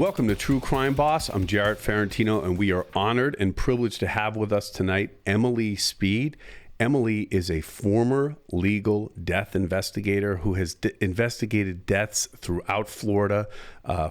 Welcome to True Crime Boss. I'm Jarrett Ferrantino, and we are honored and privileged to have with us tonight Emily Speed. Emily is a former legal death investigator who has investigated deaths throughout Florida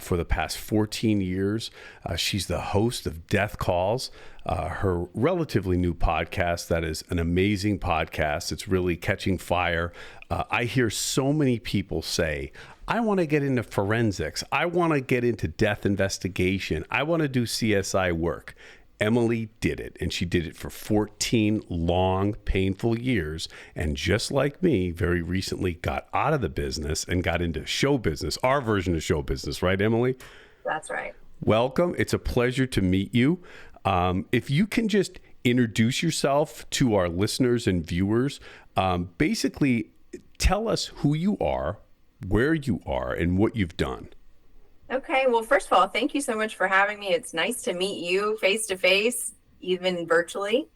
for the past 14 years. She's the host of Death Calls, her relatively new podcast that is an amazing podcast. It's really catching fire. I hear so many people say, I want to get into forensics. I want to get into death investigation. I want to do CSI work. Emily did it, and she did it for 14 long, painful years. And just like me, very recently got out of the business and got into show business, our version of show business, right, Emily? That's right. Welcome. It's a pleasure to meet you. If you can just introduce yourself to our listeners and viewers, basically tell us who you are, where you are, and what you've done. Okay. Well, first of all, thank you so much for having me. It's nice to meet you face to face, even virtually.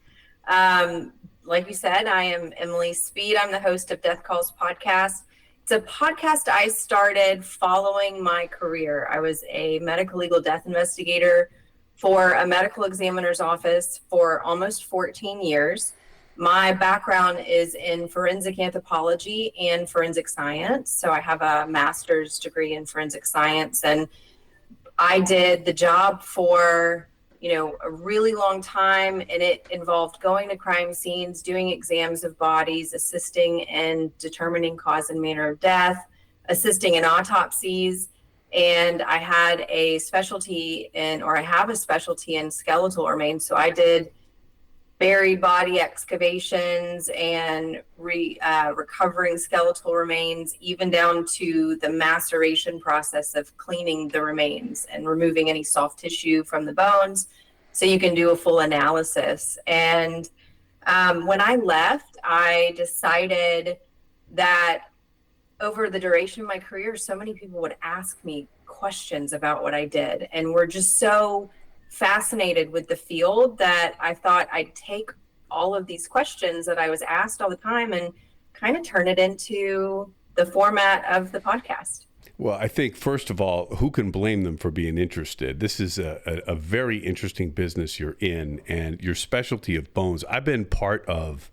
Like you said, I am Emily Speed. I'm the host of Death Calls podcast. It's a podcast I started following my career. I was a medical legal death investigator for a medical examiner's office for almost 14 years. My background is in forensic anthropology and forensic science. So I have a master's degree in forensic science, and I did the job for, a really long time. And it involved going to crime scenes, doing exams of bodies, assisting in determining cause and manner of death, assisting in autopsies. And I had a specialty I have a specialty in skeletal remains. So I did buried body excavations and recovering skeletal remains, even down to the maceration process of cleaning the remains and removing any soft tissue from the bones so you can do a full analysis. And when I left, I decided that over the duration of my career, so many people would ask me questions about what I did, and were just so fascinated with the field that I thought I'd take all of these questions that I was asked all the time and kind of turn it into the format of the podcast. Well, I think, first of all, who can blame them for being interested? This is a very interesting business you're in, and your specialty of bones. I've been part of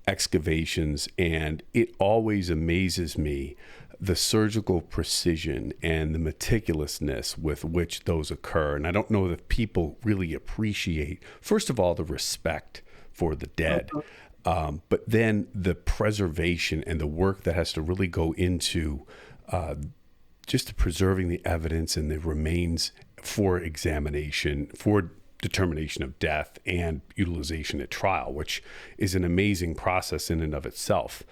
excavations, and it always amazes me the surgical precision and the meticulousness with which those occur. And I don't know that people really appreciate, first of all, the respect for the dead, but then the preservation and the work that has to really go into just preserving the evidence and the remains for examination, for determination of death and utilization at trial, which is an amazing process in and of itself.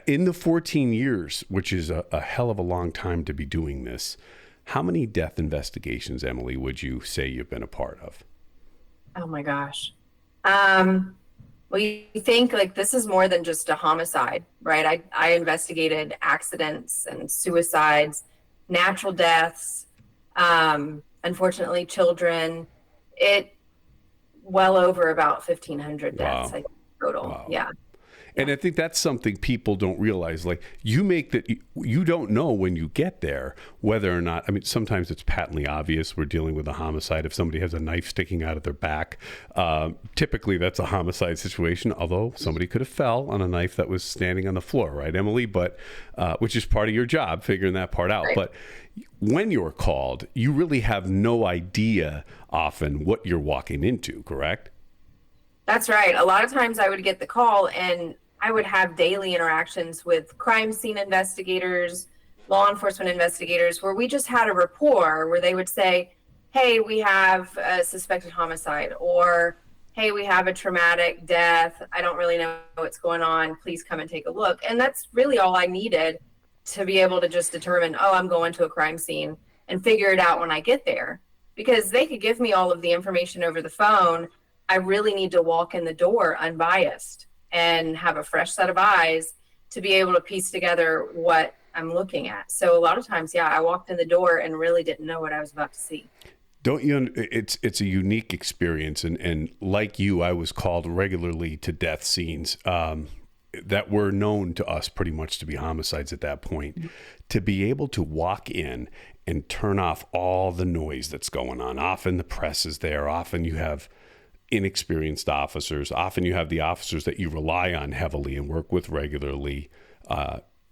In the 14 years, which is a hell of a long time to be doing this, how many death investigations, Emily, would you say you've been a part of? Oh my gosh. Well, you think like this is more than just a homicide, right? I investigated accidents and suicides, natural deaths, unfortunately children. Well over about 1,500 deaths. Wow. I think, total. Wow. Yeah. And I think that's something people don't realize. Like, you make that, you don't know when you get there whether or not, I mean, sometimes it's patently obvious we're dealing with a homicide. If somebody has a knife sticking out of their back, typically that's a homicide situation, although somebody could have fell on a knife that was standing on the floor, right, Emily? But, which is part of your job, figuring that part out. Right. But when you're called, you really have no idea often what you're walking into, correct? That's right. A lot of times I would get the call and I would have daily interactions with crime scene investigators, law enforcement investigators, where we just had a rapport where they would say, hey, we have a suspected homicide, or hey, we have a traumatic death. I don't really know what's going on. Please come and take a look. And that's really all I needed to be able to just determine, I'm going to a crime scene, and figure it out when I get there. Because they could give me all of the information over the phone. I really need to walk in the door unbiased and have a fresh set of eyes to be able to piece together what I'm looking at. So a lot of times, I walked in the door and really didn't know what I was about to see. Don't you? It's a unique experience, and like you, I was called regularly to death scenes that were known to us pretty much to be homicides at that point. To be able to walk in and turn off all the noise that's going on. Often the press is there. Often you have inexperienced officers. Often you have the officers that you rely on heavily and work with regularly.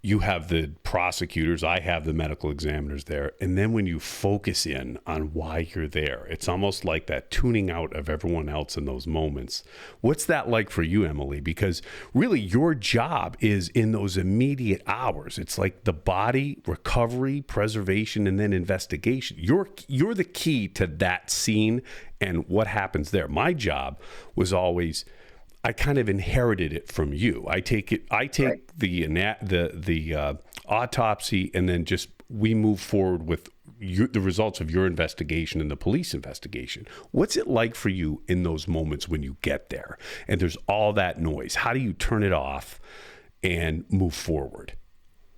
You have the prosecutors. I have the medical examiners there. And then when you focus in on why you're there, it's almost like that tuning out of everyone else in those moments. What's that like for you, Emily? Because really your job is in those immediate hours. It's like the body, recovery, preservation, and then investigation. You're the key to that scene and what happens there. My job was always, I kind of inherited it from you. I take right. the autopsy, and then just we move forward with the results of your investigation and the police investigation. What's it like for you in those moments when you get there and there's all that noise? How do you turn it off and move forward?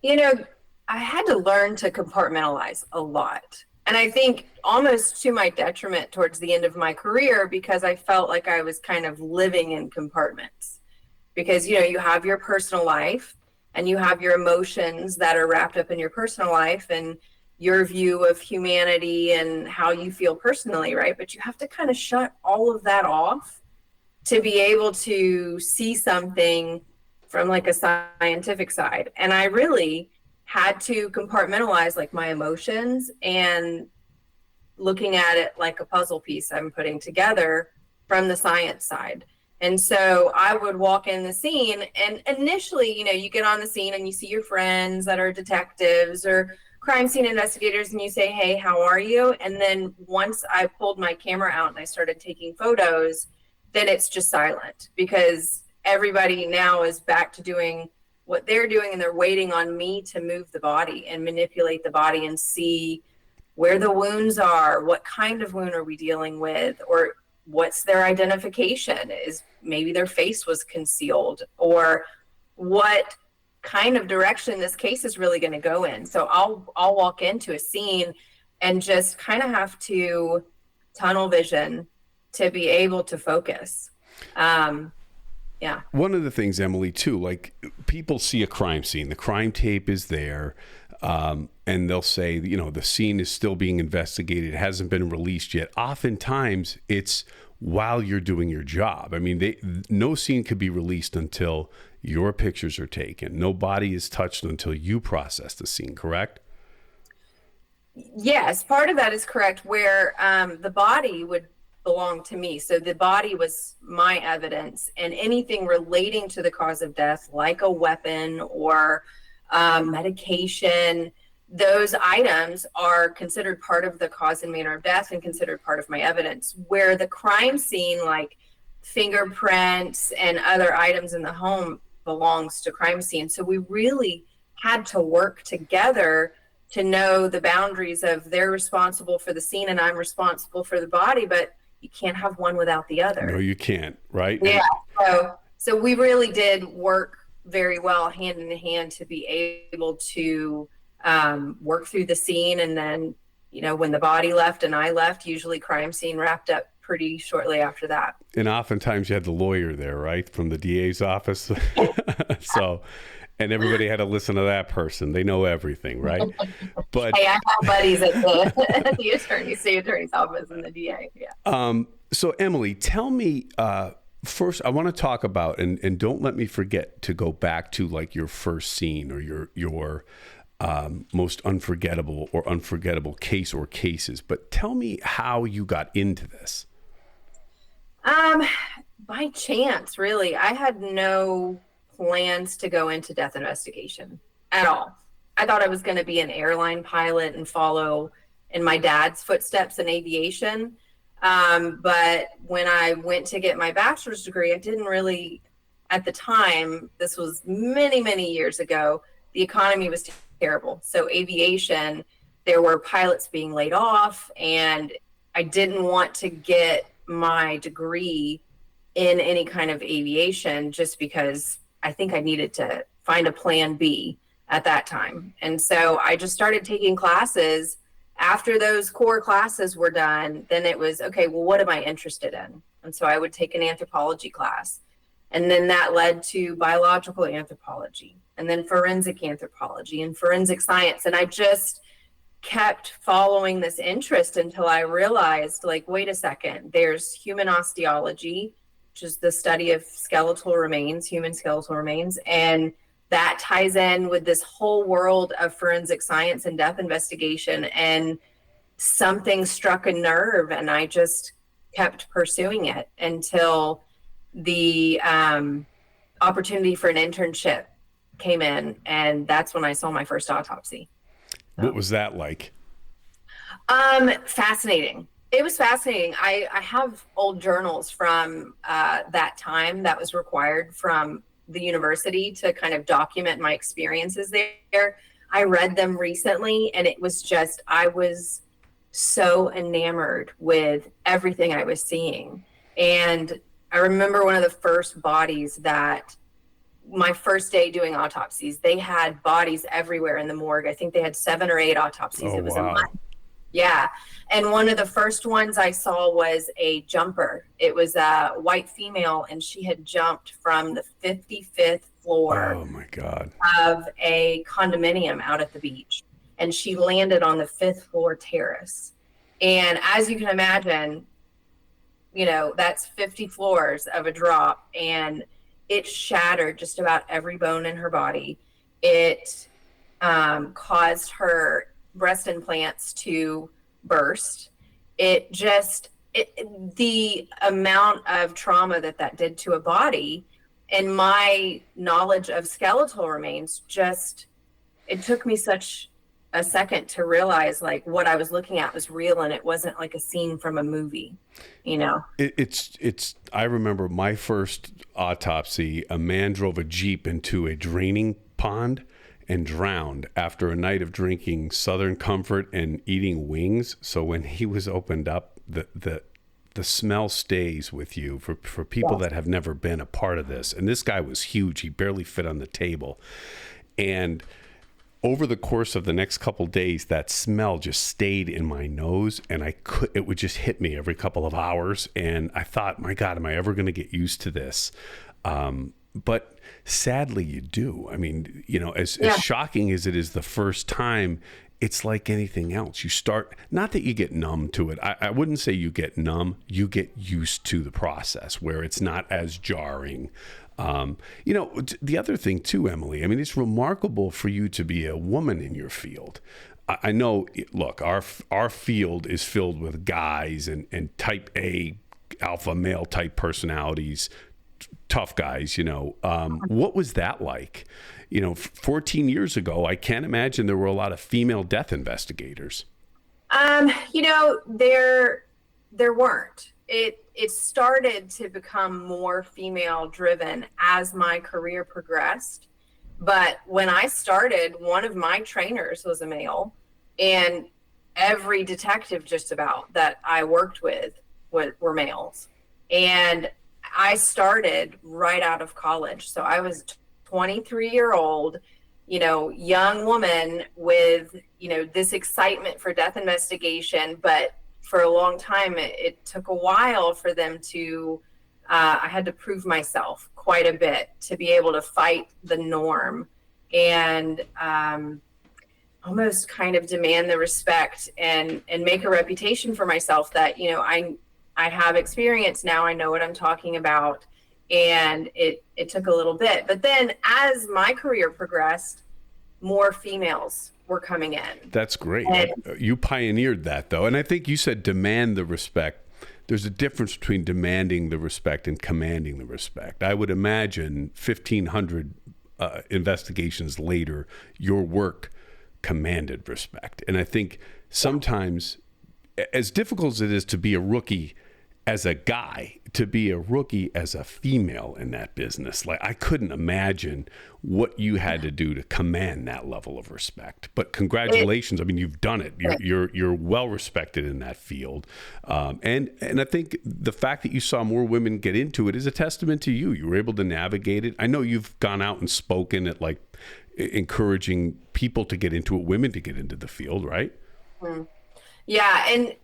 I had to learn to compartmentalize a lot. And I think almost to my detriment towards the end of my career, because I felt like I was kind of living in compartments. Because, you have your personal life and you have your emotions that are wrapped up in your personal life and your view of humanity and how you feel personally, right? But you have to kind of shut all of that off to be able to see something from like a scientific side. And I really had to compartmentalize like my emotions and looking at it like a puzzle piece I'm putting together from the science side. And so I would walk in the scene, and initially, you get on the scene and you see your friends that are detectives or crime scene investigators and you say, hey, how are you? And then once I pulled my camera out and I started taking photos, then it's just silent because everybody now is back to doing what they're doing, and they're waiting on me to move the body and manipulate the body and see where the wounds are, what kind of wound are we dealing with, or what's their identification, is maybe their face was concealed, or what kind of direction this case is really going to go in. So I'll walk into a scene and just kind of have to tunnel vision to be able to focus. Yeah. One of the things, Emily, too, like people see a crime scene, the crime tape is there, and they'll say, the scene is still being investigated. It hasn't been released yet. Oftentimes it's while you're doing your job. I mean, no scene could be released until your pictures are taken. No body is touched until you process the scene, correct? Yes, part of that is correct, where the body would belong to me. So the body was my evidence, and anything relating to the cause of death, like a weapon or medication, those items are considered part of the cause and manner of death and considered part of my evidence. Where the crime scene, like fingerprints and other items in the home, belongs to crime scene. So we really had to work together to know the boundaries of they're responsible for the scene and I'm responsible for the body, but you can't have one without the other. No, you can't, right? Yeah. So we really did work very well hand in hand to be able to work through the scene. And then, when the body left and I left, usually crime scene wrapped up pretty shortly after that. And oftentimes you had the lawyer there, right? From the DA's office. So, and everybody had to listen to that person. They know everything, right? But hey, I have buddies at the state attorney's office and the DA. Yeah. So Emily, tell me, first, I want to talk about, and don't let me forget to go back to like your first scene or your most unforgettable case or cases. But tell me how you got into this. By chance, really. I had no plans to go into death investigation at all. I thought I was going to be an airline pilot and follow in my dad's footsteps in aviation. But when I went to get my bachelor's degree, I didn't really, at the time, this was many, many years ago, the economy was terrible. So aviation, there were pilots being laid off, and I didn't want to get my degree in any kind of aviation just because I think I needed to find a plan B at that time. And so I just started taking classes. After those core classes were done, then it was, okay, well, what am I interested in? And so I would take an anthropology class. And then that led to biological anthropology, and then forensic anthropology and forensic science. And I just kept following this interest until I realized, like, wait a second, there's human osteology, which is the study of skeletal remains, human skeletal remains. And that ties in with this whole world of forensic science and death investigation. And something struck a nerve, and I just kept pursuing it until the opportunity for an internship came in. And that's when I saw my first autopsy. What was that like? Fascinating. It was fascinating. I have old journals from that time that was required from the university to kind of document my experiences there. I read them recently, and it was just, I was so enamored with everything I was seeing. And I remember one of the first bodies that my first day doing autopsies, they had bodies everywhere in the morgue. I think they had 7 or 8 autopsies. Oh, it was wow. a month. Yeah. And one of the first ones I saw was a jumper. It was a white female, and she had jumped from the 55th floor Oh my God. of a condominium out at the beach. And she landed on the 5th floor terrace. And as you can imagine, that's 50 floors of a drop, and it shattered just about every bone in her body. It caused her breast implants to burst. The amount of trauma that did to a body, and my knowledge of skeletal remains, it took me such a second to realize, like, what I was looking at was real, and it wasn't like a scene from a movie. I remember my first autopsy. A man drove a Jeep into a draining pond and drowned after a night of drinking Southern Comfort and eating wings. So when he was opened up, the smell stays with you for people that have never been a part of this. And this guy was huge. He barely fit on the table. And over the course of the next couple days, that smell just stayed in my nose, and it would just hit me every couple of hours. And I thought, my God, am I ever going to get used to this? But sadly, you do. I mean, as shocking as it is the first time, it's like anything else. You start, not that you get numb to it. I wouldn't say you get numb. You get used to the process where it's not as jarring. The other thing too, Emily, I mean, it's remarkable for you to be a woman in your field. I know, look, our field is filled with guys and type A alpha male type personalities, tough guys, what was that like? 14 years ago, I can't imagine there were a lot of female death investigators. There weren't. It started to become more female driven as my career progressed. But when I started, one of my trainers was a male, and every detective just about that I worked with were males. And I started right out of college. So I was 23-year-old, young woman with, this excitement for death investigation. But for a long time, it took a while for them to, I had to prove myself quite a bit to be able to fight the norm and almost kind of demand the respect and make a reputation for myself that, I have experience now. I know what I'm talking about. And it took a little bit. But then as my career progressed, more females were coming in. That's great. You pioneered that, though. And I think you said demand the respect. There's a difference between demanding the respect and commanding the respect. I would imagine 1,500 investigations later, your work commanded respect. And I think sometimes, as difficult as it is to be a rookie as a guy, to be a rookie as a female in that business, like I couldn't imagine what you had to do to command that level of respect. But congratulations! I mean, you've done it. You're well respected in that field, and I think the fact that you saw more women get into it is a testament to you. You were able to navigate it. I know you've gone out and spoken at like encouraging people to get into it, women to get into the field, right? Yeah, and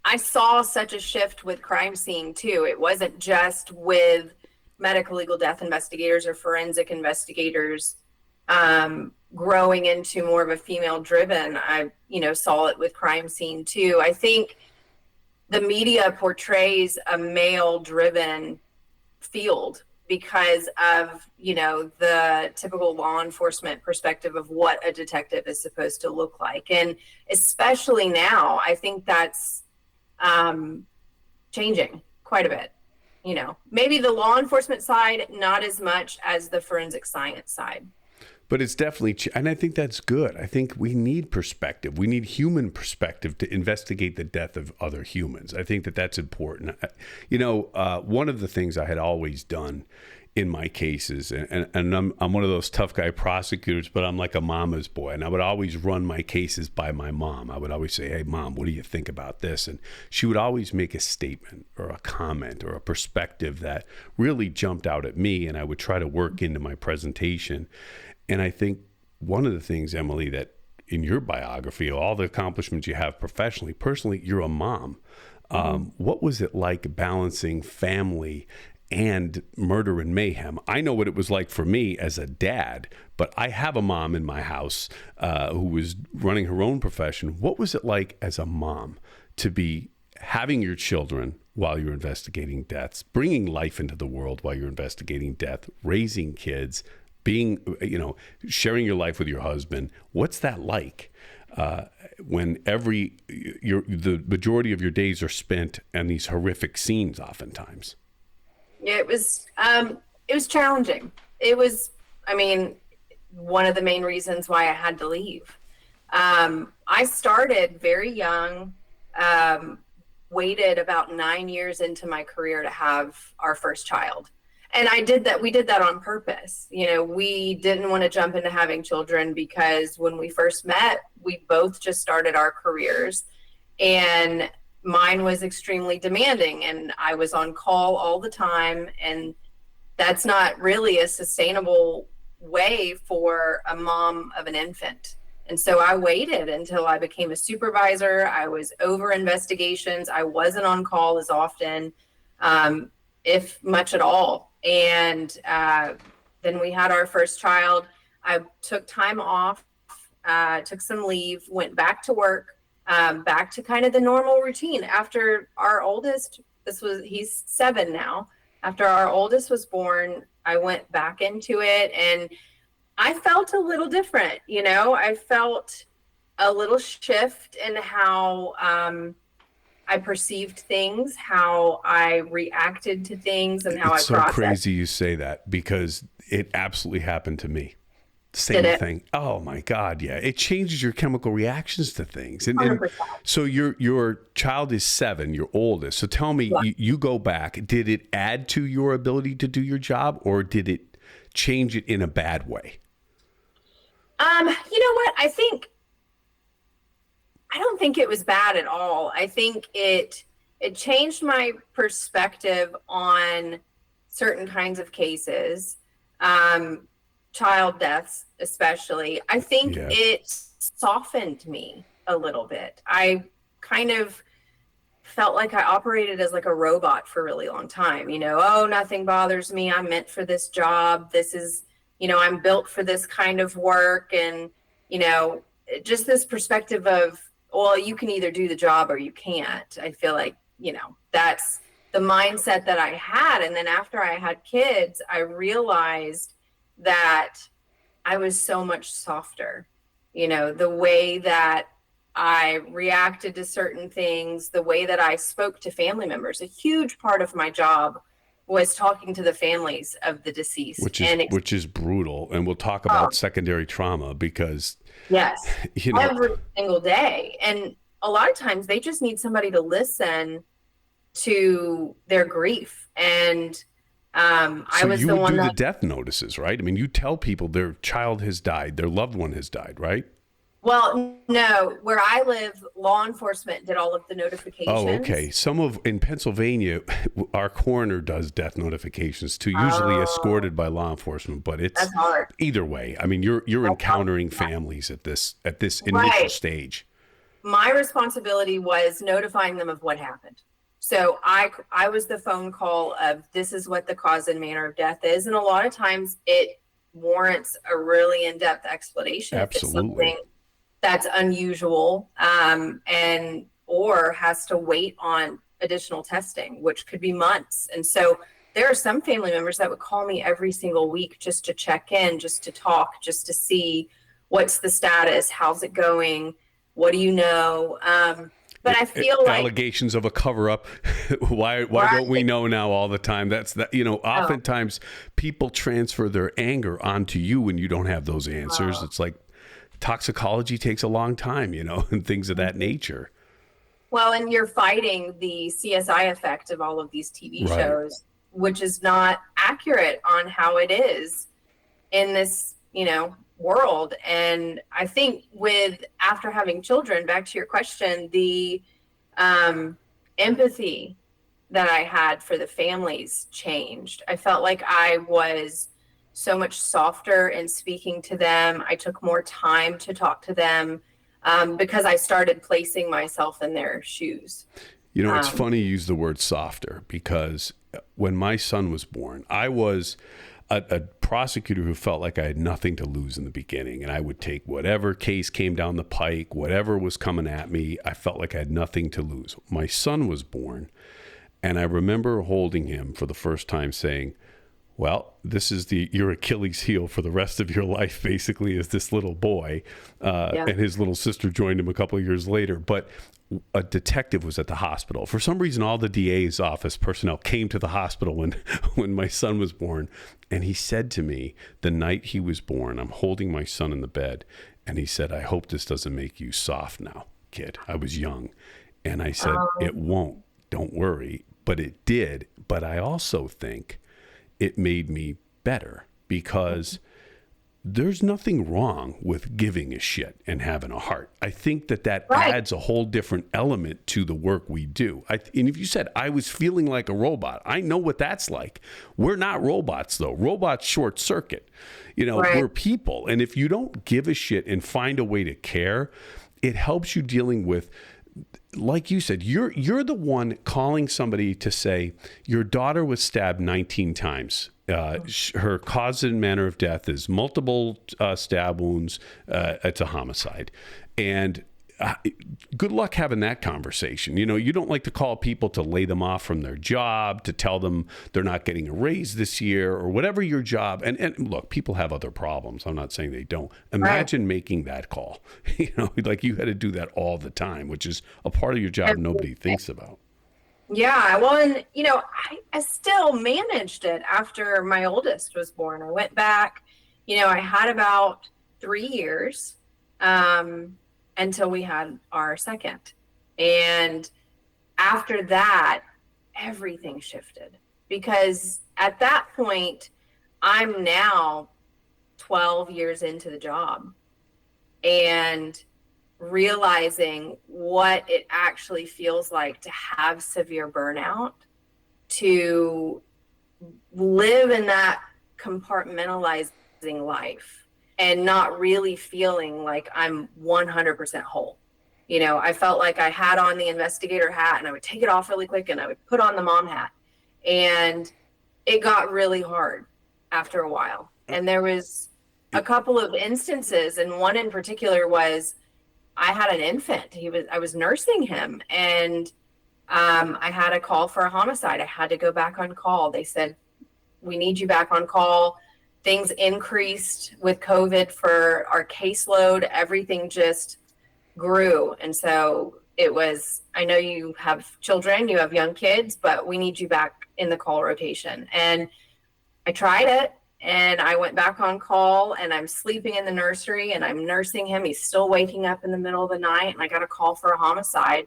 I saw such a shift with crime scene too. It wasn't just with medical legal death investigators or forensic investigators. growing into more of a female driven, I, saw it with Crime Scene too. I think the media portrays a male driven field because of, the typical law enforcement perspective of what a detective is supposed to look like. And especially now, I think that's changing quite a bit. Maybe the law enforcement side, not as much as the forensic science side. But it's definitely, and I think that's good. I think we need perspective. We need human perspective to investigate the death of other humans. I think that that's important. One of the things I had always done in my cases, and I'm one of those tough guy prosecutors, but I'm like a mama's boy, and I would always run my cases by my mom. I would always say, "Hey, Mom, what do you think about this?" And she would always make a statement or a comment or a perspective that really jumped out at me, and I would try to work into my presentation. And I think one of the things, Emily, that in your biography, all the accomplishments you have professionally, personally, you're a mom. What was it like balancing family and murder and mayhem? I know what it was like for me as a dad, but I have a mom in my house who was running her own profession. What was it like as a mom to be having your children while you're investigating deaths, bringing life into the world while you're investigating death, raising kids, being, sharing your life with your husband? What's that like when the majority of your days are spent on these horrific scenes oftentimes? Yeah, it was challenging. It was, one of the main reasons why I had to leave. I started very young, waited about 9 years into my career to have our first child. And we did that on purpose. We didn't want to jump into having children because when we first met, we both just started our careers, and mine was extremely demanding, and I was on call all the time. And that's not really a sustainable way for a mom of an infant. And so I waited until I became a supervisor. I was over investigations. I wasn't on call as often, if much at all. And then we had our first child. I took time off, took some leave, went back to work, back to kind of the normal routine. After our oldest, he's 7 now. After our oldest was born, I went back into it, and I felt a little different. I felt a little shift in how I perceived things, how I reacted to things, and how It's I processed. so crazy you say that, because it absolutely happened to me. Same thing. Oh my God. Yeah. It changes your chemical reactions to things. And so your child is 7, your oldest. So tell me, you go back, did it add to your ability to do your job, or did it change it in a bad way? You know what? I don't think it was bad at all. I think it changed my perspective on certain kinds of cases, child deaths especially. I think it softened me a little bit. I kind of felt like I operated as like a robot for a really long time. Oh, nothing bothers me. I'm meant for this job. This is, I'm built for this kind of work. And, just this perspective of, well, you can either do the job or you can't. I feel like, that's the mindset that I had. And then after I had kids, I realized that I was so much softer. The way that I reacted to certain things, the way that I spoke to family members. A huge part of my job was talking to the families of the deceased. Which is brutal. And we'll talk about secondary trauma, because yes, every single day. And a lot of times they just need somebody to listen to their grief. And I was the one that... the death notices, right? I mean, you tell people their child has died, their loved one has died, right? Well, no, where I live, law enforcement did all of the notifications. Oh, okay. In Pennsylvania, our coroner does death notifications too, usually escorted by law enforcement, but that's hard. Either way. I mean, you're encountering families at this initial stage. My responsibility was notifying them of what happened. So I was the phone call of, this is what the cause and manner of death is. And a lot of times it warrants a really in-depth explanation. If it's Absolutely. something that's unusual, and or has to wait on additional testing, which could be months. And so there are some family members that would call me every single week just to check in, just to talk, just to see what's the status, how's it going, what do you know? But I feel like allegations of a cover up. Why don't we know now all the time? That's that, oftentimes people transfer their anger onto you when you don't have those answers. It's like toxicology takes a long time, and things of that nature. Well, and you're fighting the CSI effect of all of these TV Right. shows, which is not accurate on how it is in this, world. And I think after having children, back to your question, the empathy that I had for the families changed. I felt like I was so much softer in speaking to them. I took more time to talk to them, because I started placing myself in their shoes. It's funny you use the word softer, because when my son was born, I was a prosecutor who felt like I had nothing to lose in the beginning, and I would take whatever case came down the pike, whatever was coming at me. I felt like I had nothing to lose. My son was born, and I remember holding him for the first time saying, well, this is your Achilles heel for the rest of your life, basically, is this little boy. And his little sister joined him a couple of years later. But a detective was at the hospital. For some reason, all the DA's office personnel came to the hospital when my son was born. And he said to me, the night he was born, I'm holding my son in the bed, and he said, I hope this doesn't make you soft now, kid. I was young. And I said, it won't. Don't worry. But it did. But I also think it made me better, because there's nothing wrong with giving a shit and having a heart. I think that adds a whole different element to the work we do. And if you said I was feeling like a robot, I know what that's like. We're not robots, though. Robots short circuit. We're people. And if you don't give a shit and find a way to care, it helps you dealing with, like you said, you're the one calling somebody to say your daughter was stabbed 19 times. Her cause and manner of death is multiple stab wounds. It's a homicide. And good luck having that conversation. You don't like to call people to lay them off from their job, to tell them they're not getting a raise this year, or whatever your job. And look, people have other problems. I'm not saying they don't. Imagine making that call. Like you had to do that all the time, which is a part of your job nobody thinks about. Yeah, well, and I still managed it after my oldest was born. I went back, I had about 3 years until we had our second. And after that, everything shifted, because at that point, I'm now 12 years into the job and realizing what it actually feels like to have severe burnout, to live in that compartmentalizing life and not really feeling like I'm 100% whole. I felt like I had on the investigator hat and I would take it off really quick and I would put on the mom hat. And it got really hard after a while. And there was a couple of instances, and one in particular was I had an infant. I was nursing him, and I had a call for a homicide. I had to go back on call. They said, we need you back on call. Things increased with COVID for our caseload. Everything just grew. And so it was, I know you have children, you have young kids, but we need you back in the call rotation. And I tried it. And I went back on call, and I'm sleeping in the nursery and I'm nursing him. He's still waking up in the middle of the night, and I got a call for a homicide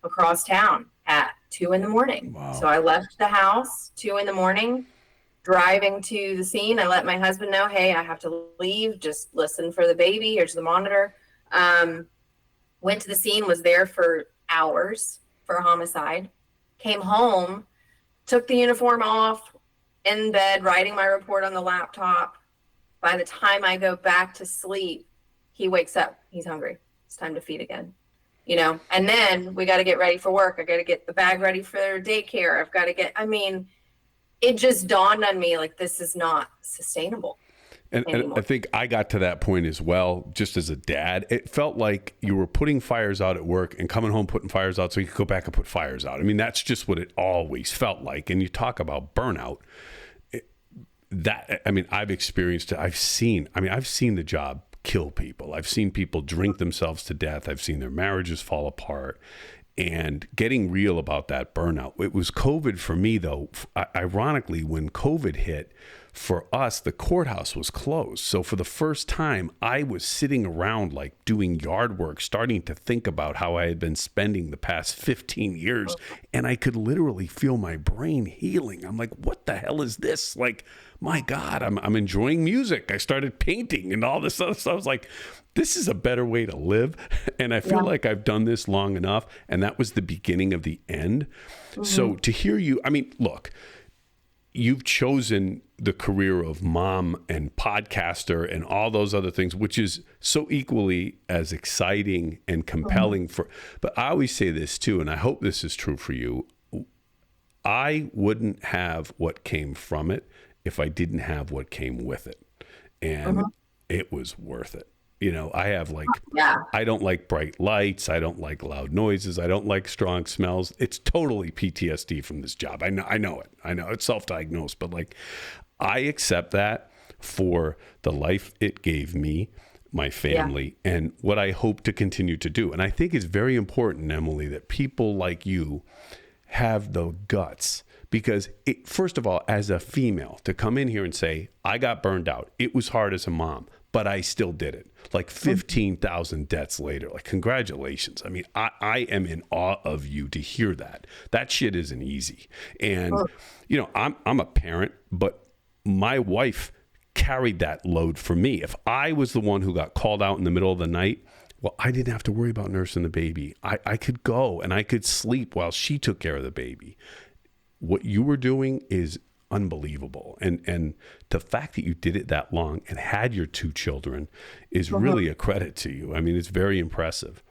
across town at 2 a.m. Wow. So I left the house 2 a.m, driving to the scene. I let my husband know, hey, I have to leave. Just listen for the baby. Here's the monitor. Went to the scene, was there for hours for a homicide. Came home, took the uniform off, in bed, writing my report on the laptop. By the time I go back to sleep, he wakes up. He's hungry. It's time to feed again. And then we got to get ready for work. I got to get the bag ready for daycare. It just dawned on me, like, this is not sustainable. And I think I got to that point as well, just as a dad. It felt like you were putting fires out at work and coming home putting fires out so you could go back and put fires out. I mean, that's just what it always felt like. And you talk about burnout. I've experienced it. I've seen the job kill people. I've seen people drink themselves to death. I've seen their marriages fall apart. And getting real about that burnout. It was COVID for me, though. Ironically, when COVID hit, for us, the courthouse was closed. So for the first time, I was sitting around like doing yard work, starting to think about how I had been spending the past 15 years. And I could literally feel my brain healing. I'm like, what the hell is this? Like, my God, I'm enjoying music. I started painting and all this other stuff. I was like, this is a better way to live. And I feel like I've done this long enough. And that was the beginning of the end. Mm-hmm. So to hear you, I mean, look, you've chosen the career of mom and podcaster and all those other things, which is so equally as exciting and compelling but I always say this too, and I hope this is true for you. I wouldn't have what came from it if I didn't have what came with it. And it was worth it. You know, I have I don't like bright lights. I don't like loud noises. I don't like strong smells. It's totally PTSD from this job. I know it. I know it's self-diagnosed, but like, I accept that for the life it gave me, my family, and what I hope to continue to do. And I think it's very important, Emily, that people like you have the guts. Because first of all, as a female, to come in here and say, I got burned out. It was hard as a mom, but I still did it. Like 15,000 deaths later. Like, congratulations. I mean, I am in awe of you to hear that. That shit isn't easy. And, you know, I'm a parent, but my wife carried that load for me. If I was the one who got called out in the middle of the night, well, I didn't have to worry about nursing the baby. I could go and I could sleep while she took care of the baby. What you were doing is unbelievable. And the fact that you did it that long and had your two children is really a credit to you. I mean, it's very impressive.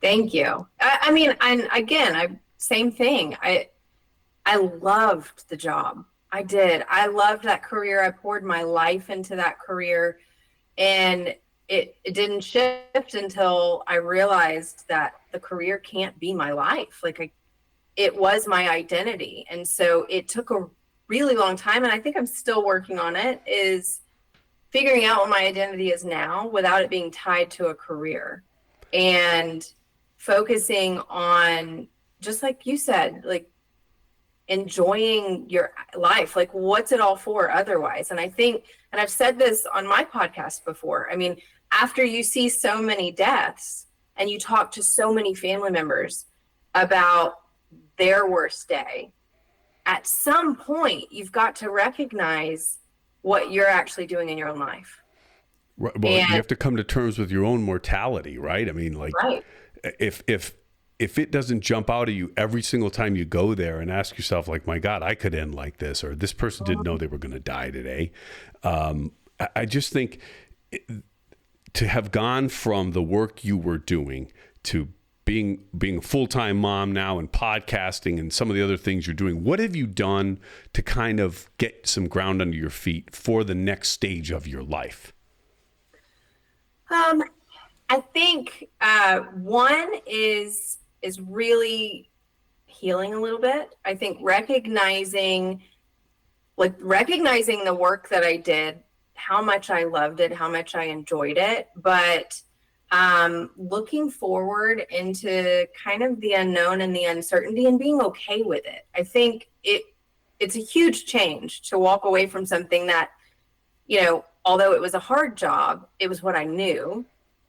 Thank you. I mean, and again, same thing. I loved the job. I did. I loved that career. I poured my life into that career, and it didn't shift until I realized that the career can't be my life. Like, it was my identity. And so it took a really long time, and I think I'm still working on it, is figuring out what my identity is now without it being tied to a career, and focusing on, just like you said, like, enjoying your life. Like, what's it all for otherwise? And I think, and I've said this on my podcast before, I mean, after you see so many deaths and you talk to so many family members about their worst day, at some point you've got to recognize what you're actually doing in your own life. Right. Well, you have to come to terms with your own mortality, right? I mean, like, if it doesn't jump out at you every single time you go there and ask yourself, like, my God, I could end like this, or this person didn't know they were going to die today. I just think to have gone from the work you were doing to being a full-time mom now and podcasting and some of the other things you're doing, what have you done to kind of get some ground under your feet for the next stage of your life? I think one is really healing a little bit. I think recognizing the work that I did, how much I loved it, how much I enjoyed it, but looking forward into kind of the unknown and the uncertainty and being okay with it. I think it's a huge change to walk away from something that, you know, although it was a hard job, it was what I knew.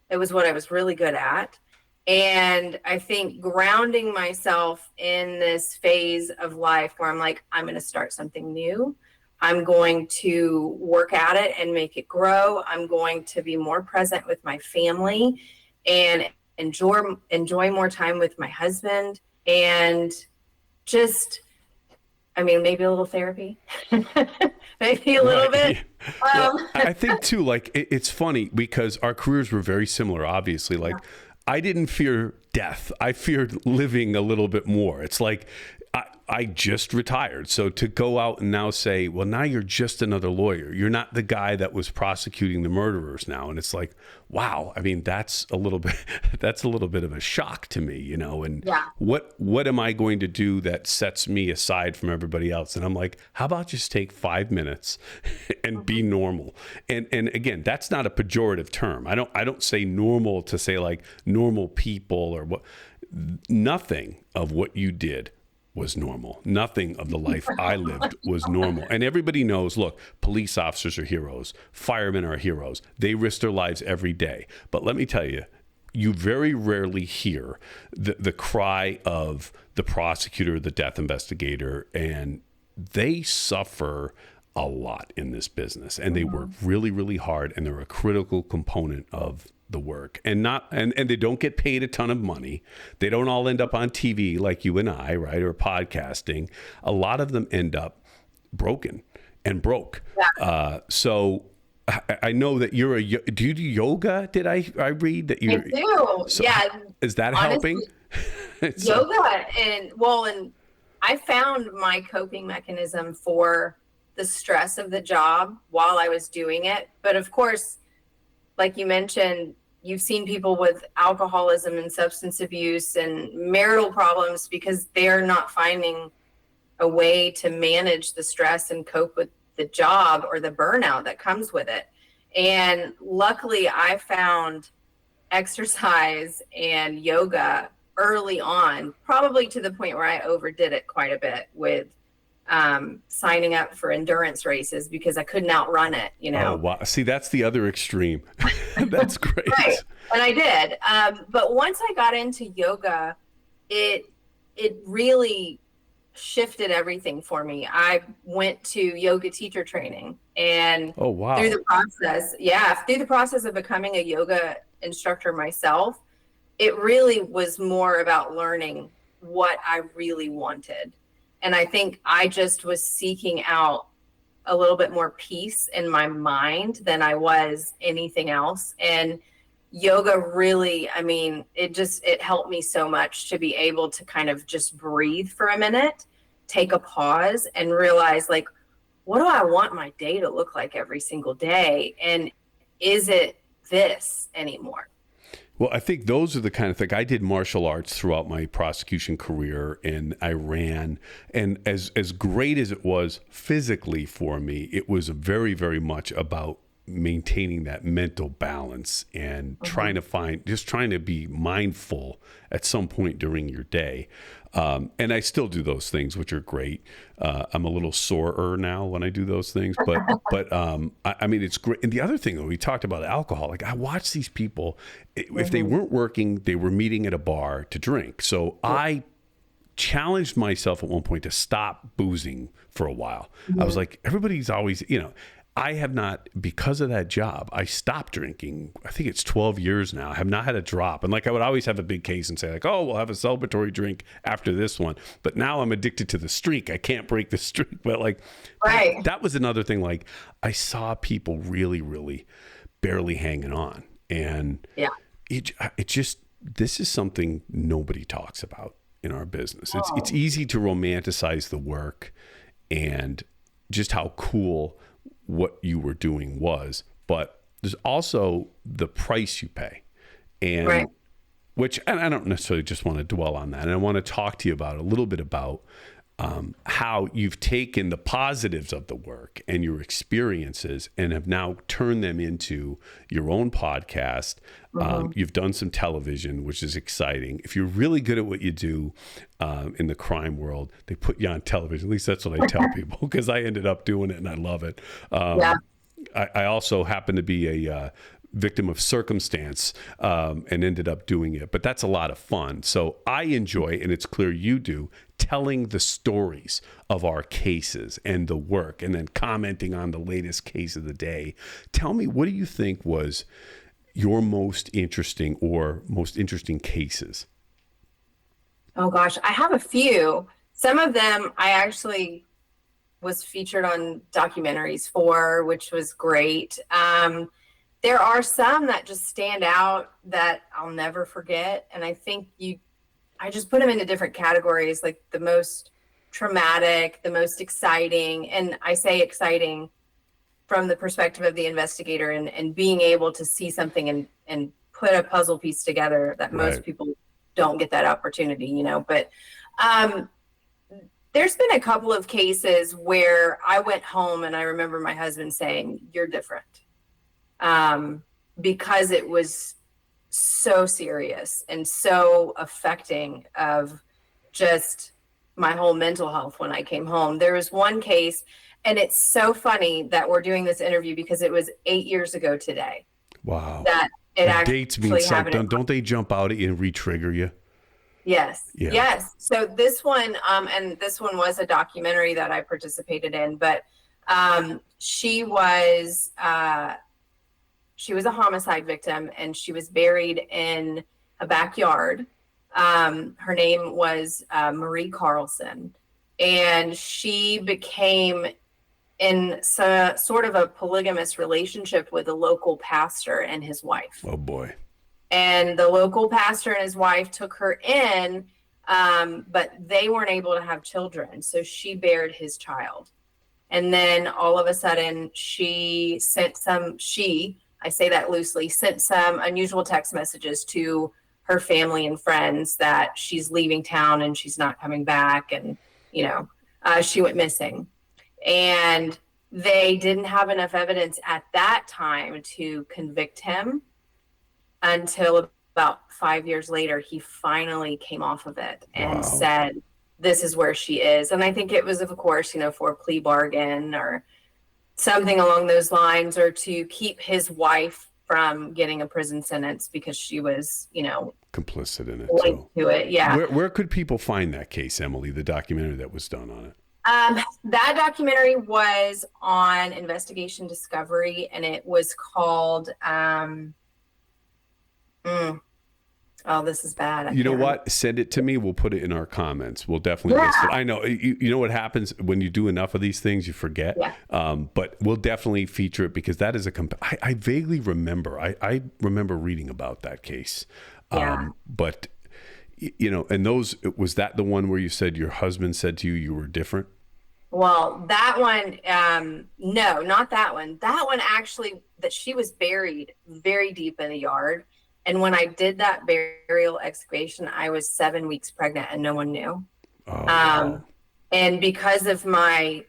It was what I was really good at. And I think grounding myself in this phase of life where I'm like, I'm going to start something new. I'm going to work at it and make it grow. I'm going to be more present with my family and enjoy more time with my husband, and just, I mean, maybe a little therapy, maybe a little bit. Well, I think too, like, it's funny because our careers were very similar, obviously. Like, I didn't fear death. I feared living a little bit more. It's like, I just retired. So to go out and now say, well, now you're just another lawyer. You're not the guy that was prosecuting the murderers now. And it's like, wow. I mean, that's a little bit of a shock to me, and Yeah. what am I going to do that sets me aside from everybody else? And I'm like, how about just take 5 minutes and be normal? And again, that's not a pejorative term. I don't say normal to say like normal people or what. Nothing of what you did was normal. Nothing of the life I lived was normal. And everybody knows, look, police officers are heroes. Firemen are heroes. They risk their lives every day. But let me tell you, you very rarely hear the cry of the prosecutor, the death investigator, and they suffer a lot in this business. And they work really, really hard, and they're a critical component of the work, and they don't get paid a ton of money. They don't all end up on TV like you and I, right? Or podcasting. A lot of them end up broken and broke. Yeah. So I know that do you do yoga? Did I read that you do? So yeah. Is that Honestly, helping? Yoga and I found my coping mechanism for the stress of the job while I was doing it. But of course, like you mentioned, you've seen people with alcoholism and substance abuse and marital problems because they're not finding a way to manage the stress and cope with the job or the burnout that comes with it. And luckily, I found exercise and yoga early on, probably to the point where I overdid it quite a bit with signing up for endurance races because I couldn't outrun it, Oh, wow. See, that's the other extreme. That's great. Right. And I did. But once I got into yoga, it really shifted everything for me. I went to yoga teacher training, and oh, wow. through the process of becoming a yoga instructor myself, it really was more about learning what I really wanted. And I think I just was seeking out a little bit more peace in my mind than I was anything else. And yoga really, I mean, it helped me so much to be able to kind of just breathe for a minute, take a pause, and realize, like, what do I want my day to look like every single day? And is it this anymore? Well, I think those are the kind of thing. I did martial arts throughout my prosecution career, and I ran. And as great as it was physically for me, it was very, very much about maintaining that mental balance and trying to be mindful at some point during your day. And I still do those things, which are great. I'm a little sorer now when I do those things, but I mean, it's great. And the other thing, we talked about alcohol. Like, I watch these people, if they weren't working, they were meeting at a bar to drink. So I challenged myself at one point to stop boozing for a while. I was like, everybody's always, I have not, because of that job, I stopped drinking. I think it's 12 years now. I have not had a drop. And like, I would always have a big case and say like, oh, we'll have a celebratory drink after this one. But now I'm addicted to the streak. I can't break the streak. But like, right. that was another thing. Like, I saw people really, really barely hanging on. And it just, this is something nobody talks about in our business. It's easy to romanticize the work and just how cool what you were doing was, but there's also the price you pay, and which, and I don't necessarily just want to dwell on that. And I want to talk to you about a little bit about how you've taken the positives of the work and your experiences and have now turned them into your own podcast. You've done some television, which is exciting. If you're really good at what you do in the crime world, they put you on television. At least that's what I tell people, because I ended up doing it and I love it. I also happen to be a victim of circumstance and ended up doing it. But that's a lot of fun. So I enjoy, and it's clear you do, telling the stories of our cases and the work, and then commenting on the latest case of the day. Tell me, what do you think was your most interesting cases? Oh gosh, I have a few. Some of them I actually was featured on documentaries for, which was great. There are some that just stand out that I'll never forget. And I think I just put them into different categories, like the most traumatic, the most exciting, and I say exciting from the perspective of the investigator, and being able to see something and put a puzzle piece together that most people don't get that opportunity, you know. But there's been a couple of cases where I went home and I remember my husband saying, "You're different," because it was so serious and so affecting of just my whole mental health when I came home. There was one case, and it's so funny that we're doing this interview because it was 8 years ago today. Wow. That it actually dates mean happened. something. Don't they jump out at you and re-trigger you? Yes. Yeah. Yes. So this one, and this one was a documentary that I participated in, but she was a homicide victim, and she was buried in a backyard. Her name was Marie Carlson, and she became in sort of a polygamous relationship with a local pastor and his wife. Oh boy. And the local pastor and his wife took her in, but they weren't able to have children. So she bared his child. And then all of a sudden she sent I say that loosely, sent some unusual text messages to her family and friends that she's leaving town and she's not coming back. And, you know, she went missing. And they didn't have enough evidence at that time to convict him until about 5 years later. He finally came off of it and said, "This is where she is." And I think it was, of course, you know, for a plea bargain or something along those lines, or to keep his wife from getting a prison sentence because she was, you know, complicit in it. Linked to it. Yeah. Where could people find that case, Emily, the documentary that was done on it? That documentary was on Investigation Discovery, and it was called, oh, this is bad. You know what? Send it to me. We'll put it in our comments. We'll definitely list it. I know. You know what happens when you do enough of these things, you forget. Yeah. But we'll definitely feature it because that is I vaguely remember. I remember reading about that case. Yeah. But, you know, and was that the one where you said your husband said to you were different? Well, that one, no, not that one. That one actually, that she was buried very deep in the yard. And when I did that burial excavation, I was 7 weeks pregnant and no one knew. Oh. And because of my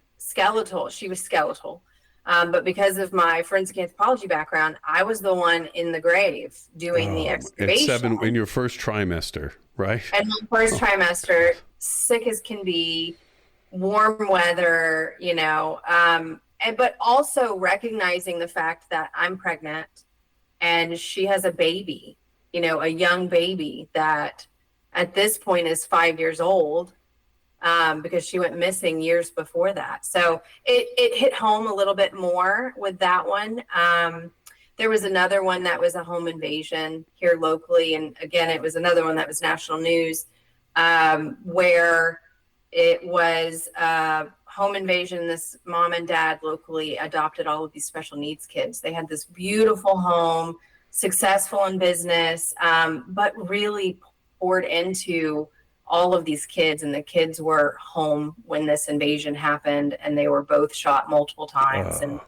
she was skeletal. But because of my forensic anthropology background, I was the one in the grave doing the excavation. In your first trimester, right? And my first trimester, sick as can be, warm weather, you know, but also recognizing the fact that I'm pregnant and she has a baby, you know, a young baby that at this point is 5 years old, because she went missing years before that. So it hit home a little bit more with that one. There was another one that was a home invasion here locally. And again, it was another one that was national news, where it was a home invasion. This mom and dad locally adopted all of these special needs kids. They had this beautiful home, successful in business, but really poured into all of these kids. And the kids were home when this invasion happened, and they were both shot multiple times. And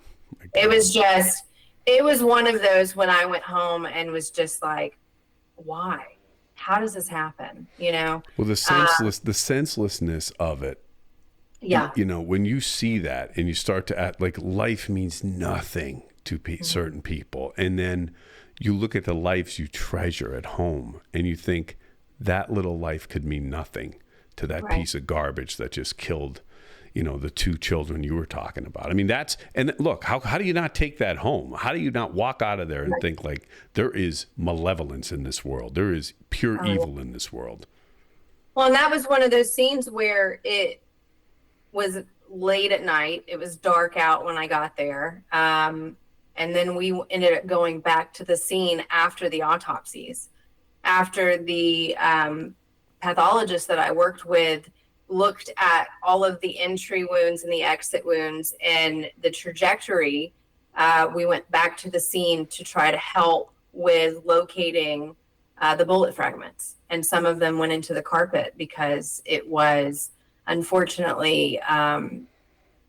it was one of those when I went home and was just like, why? How does this happen? You know? Well, the senselessness of it. Yeah. You know, when you see that and you start to act like life means nothing to certain people, and then you look at the lives you treasure at home and you think that little life could mean nothing to that piece of garbage that just killed, you know, the two children you were talking about. I mean, and look, how do you not take that home? How do you not walk out of there and think like there is malevolence in this world? There is pure evil in this world. Well, and that was one of those scenes where it was late at night. It was dark out when I got there. And then we ended up going back to the scene after the autopsies, after the pathologist that I worked with looked at all of the entry wounds and the exit wounds and the trajectory. We went back to the scene to try to help with locating the bullet fragments. And some of them went into the carpet because it was unfortunately,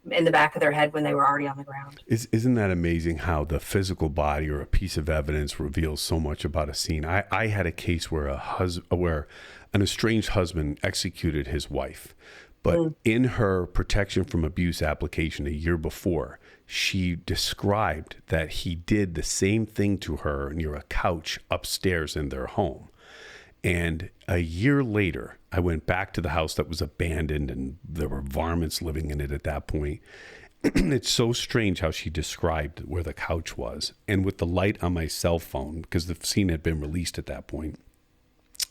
in the back of their head when they were already on the ground. Isn't that amazing how the physical body or a piece of evidence reveals so much about a scene? I had a case where where an estranged husband executed his wife, but in her protection from abuse application a year before, she described that he did the same thing to her near a couch upstairs in their home. And a year later, I went back to the house that was abandoned and there were varmints living in it at that point. It's so strange how she described where the couch was. And with the light on my cell phone, because the scene had been released at that point,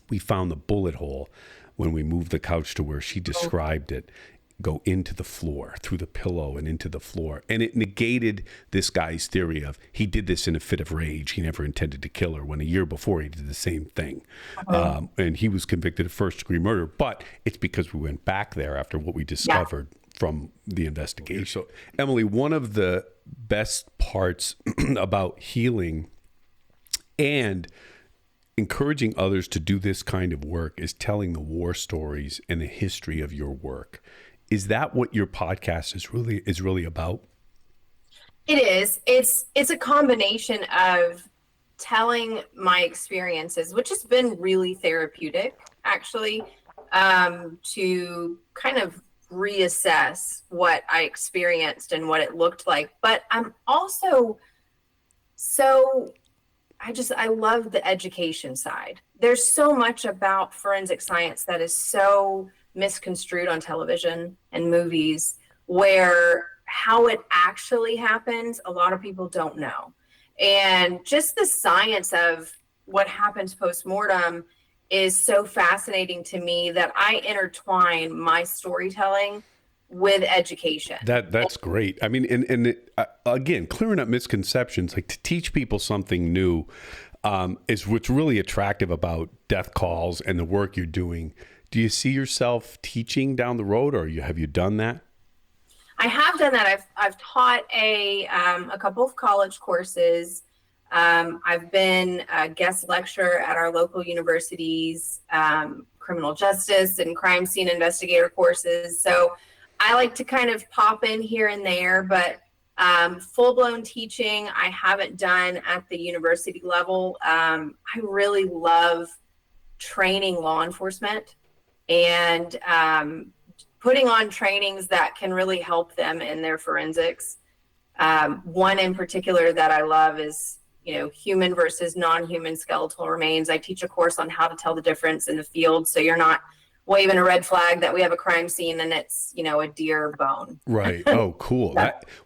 we found the bullet hole when we moved the couch to where she described it go into the floor, through the pillow and into the floor. And it negated this guy's theory of he did this in a fit of rage. He never intended to kill her, when a year before he did the same thing. And he was convicted of first-degree murder. But it's because we went back there after what we discovered from the investigation. So, Emily, one of the best parts about healing and encouraging others to do this kind of work is telling the war stories and the history of your work. Is that what your podcast is really about? It is. It's a combination of telling my experiences, which has been really therapeutic, actually, to kind of reassess what I experienced and what it looked like. But I'm also I love the education side. There's so much about forensic science that is so misconstrued on television and movies, where how it actually happens, a lot of people don't know. And just the science of what happens post-mortem is so fascinating to me that I intertwine my storytelling with education. That's great. I mean, and again, clearing up misconceptions, like to teach people something new, is what's really attractive about Death Calls and the work you're doing. Do you see yourself teaching down the road, or have you done that? I have done that. I've taught a couple of college courses. I've been a guest lecturer at our local universities, criminal justice and crime scene investigator courses. So I like to kind of pop in here and there, but full-blown teaching I haven't done at the university level. I really love training law enforcement and putting on trainings that can really help them in their forensics. One in particular that I love is, human versus non-human skeletal remains. I teach a course on how to tell the difference in the field, so you're not waving a red flag that we have a crime scene and it's, a deer bone. Right. Oh, cool.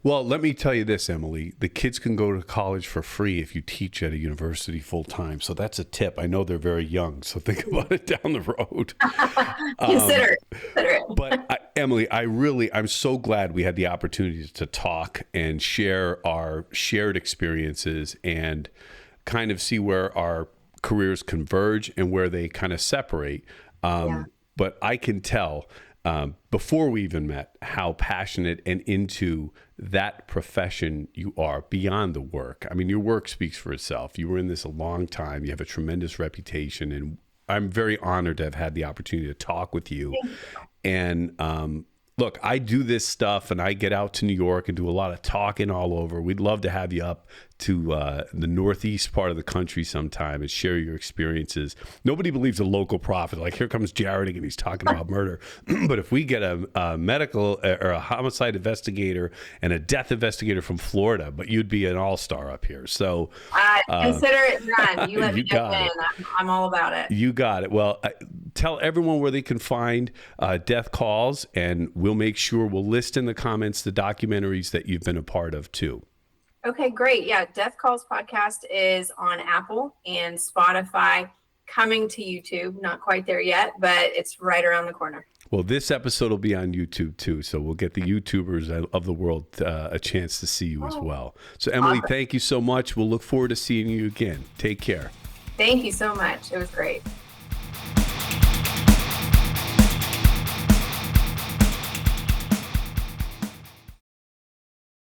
Well, let me tell you this, Emily. The kids can go to college for free if you teach at a university full time. So that's a tip. I know they're very young, so think about it down the road. Consider it. But Emily, I'm so glad we had the opportunity to talk and share our shared experiences and kind of see where our careers converge and where they kind of separate. But I can tell before we even met how passionate and into that profession you are beyond the work. I mean, your work speaks for itself. You were in this a long time. You have a tremendous reputation. And I'm very honored to have had the opportunity to talk with you. And look, I do this stuff and I get out to New York and do a lot of talking all over. We'd love to have you up to the northeast part of the country sometime and share your experiences. Nobody believes a local prophet. Like, here comes Jared again, he's talking about murder. But if we get a medical or a homicide investigator and a death investigator from Florida, but you'd be an all-star up here. So consider it done. You let me know when. I'm all about it. You got it. Well, tell everyone where they can find Death Calls, and we'll make sure we'll list in the comments the documentaries that you've been a part of too. Okay, great. Yeah, Death Calls podcast is on Apple and Spotify, coming to YouTube. Not quite there yet, but it's right around the corner. Well, this episode will be on YouTube too, so we'll get the YouTubers of the world a chance to see you as well. So, Emily, Thank you so much. We'll look forward to seeing you again. Take care. Thank you so much. It was great.